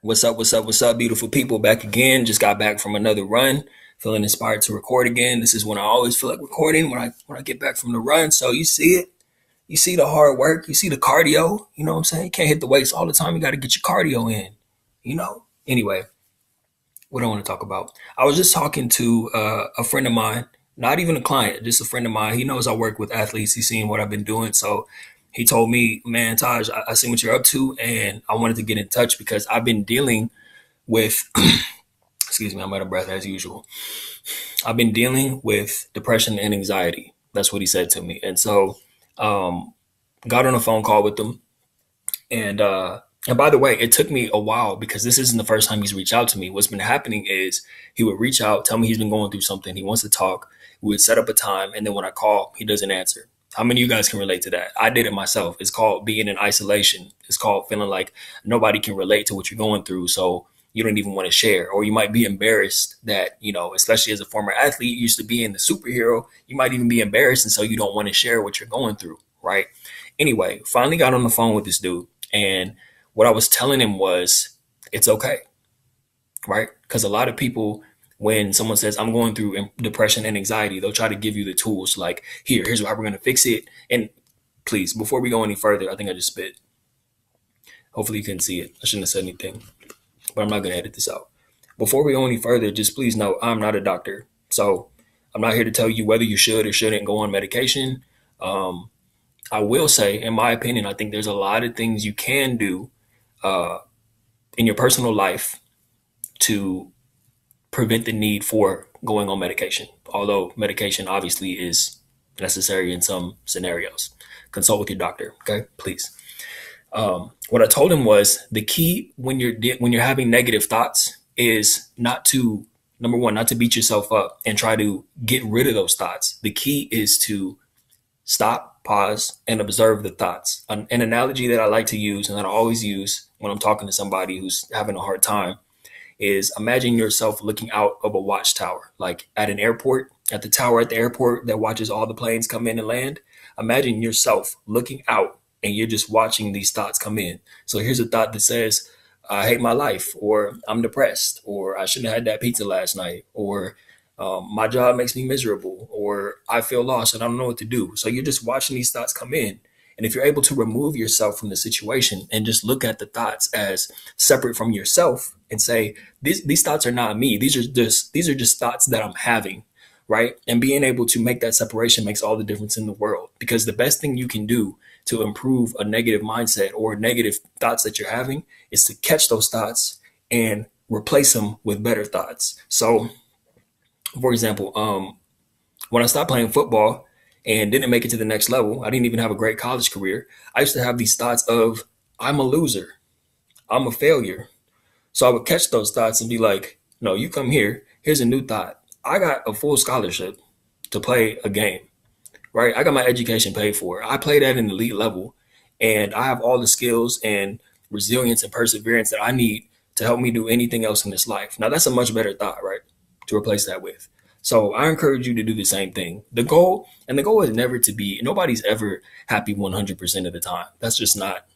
What's up, beautiful people? Back again. Just got back from another run. Feeling inspired to record again. This is when I always feel like recording when I get back from the run. So you see it. You see the hard work. You see the cardio. You know what I'm saying? You can't hit the weights all the time. You got to get your cardio in. Anyway, what I want to talk about. I was just talking to a friend of mine, not even a client, just a friend of mine. He knows I work with athletes. He's seen what I've been doing. So he told me, man, Taj, I see what you're up to. And I wanted to get in touch because I've been dealing with, excuse me, I'm out of breath as usual. I've been dealing with depression and anxiety. That's what he said to me. And so got on a phone call with him. And by the way, it took me a while because this isn't the first time he's reached out to me. What's been happening is he would reach out, tell me he's been going through something. He wants to talk. We would set up a time. And then when I call, he doesn't answer. How many of you guys can relate to that? I did it myself. It's called being in isolation. It's called feeling like nobody can relate to what you're going through. So you don't even want to share, or you might be embarrassed that, especially as a former athlete, used to be in the superhero, you might even be embarrassed. And so you don't want to share what you're going through. Right. Anyway, finally got on the phone with this dude. And what I was telling him was, it's okay. Right. Because a lot of people, when someone says, I'm going through depression and anxiety, they'll try to give you the tools like, here's how we're going to fix it. And please, before we go any further, I think I just spit. Hopefully you couldn't see it. I shouldn't have said anything, but I'm not going to edit this out. Before we go any further, just please know I'm not a doctor. So I'm not here to tell you whether you should or shouldn't go on medication. I will say, in my opinion, I think there's a lot of things you can do in your personal life to prevent the need for going on medication. Although medication obviously is necessary in some scenarios. Consult with your doctor, okay? Please. What I told him was the key when you're having negative thoughts is number one, not to beat yourself up and try to get rid of those thoughts. The key is to stop, pause, and observe the thoughts. An analogy that I like to use and that I always use when I'm talking to somebody who's having a hard time is imagine yourself looking out of a watchtower, like at an airport, at the tower at the airport that watches all the planes come in and land. Imagine yourself looking out and you're just watching these thoughts come in. So here's a thought that says, I hate my life, or I'm depressed, or I shouldn't have had that pizza last night, or my job makes me miserable, or I feel lost and I don't know what to do. So you're just watching these thoughts come in. And if you're able to remove yourself from the situation and just look at the thoughts as separate from yourself and say, these thoughts are not me. These are just thoughts that I'm having. Right. And being able to make that separation makes all the difference in the world, because the best thing you can do to improve a negative mindset or negative thoughts that you're having is to catch those thoughts and replace them with better thoughts. So, for example, when I stopped playing football and didn't make it to the next level, I didn't even have a great college career. I used to have these thoughts of, I'm a loser, I'm a failure. So I would catch those thoughts and be like, no, you come here. Here's a new thought. I got a full scholarship to play a game, right? I got my education paid for. I played at an elite level, and I have all the skills and resilience and perseverance that I need to help me do anything else in this life. Now, that's a much better thought, right? To replace that with. So I encourage you to do the same thing. The goal is never to be, nobody's ever happy 100% of the time. That's just not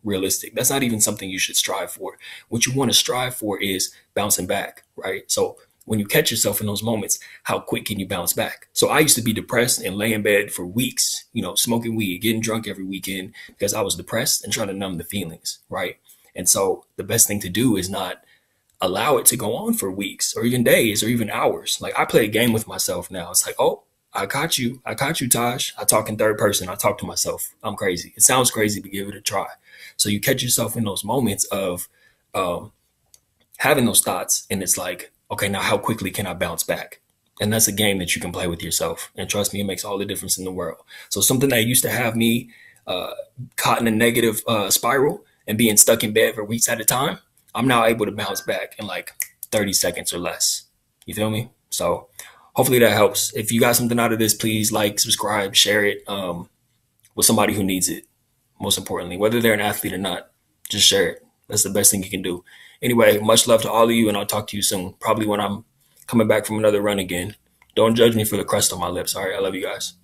realistic. That's not even something you should strive for. What you want to strive for is bouncing back, right? So when you catch yourself in those moments, how quick can you bounce back? So I used to be depressed and lay in bed for weeks, smoking weed, getting drunk every weekend because I was depressed and trying to numb the feelings, right? And so the best thing to do is not allow it to go on for weeks or even days or even hours. Like I play a game with myself now. It's like, oh, I caught you, Taj. I talk in third person. I talk to myself. I'm crazy. It sounds crazy, but give it a try. So you catch yourself in those moments of having those thoughts, and it's like, okay, now how quickly can I bounce back? And that's a game that you can play with yourself. And trust me, it makes all the difference in the world. So something that used to have me caught in a negative spiral and being stuck in bed for weeks at a time, I'm now able to bounce back in like 30 seconds or less. You feel me? So hopefully that helps. If you got something out of this, please like, subscribe, share it with somebody who needs it. Most importantly, whether they're an athlete or not, just share it. That's the best thing you can do. Anyway, much love to all of you, and I'll talk to you soon, probably when I'm coming back from another run again. Don't judge me for the crust on my lips. All right, I love you guys.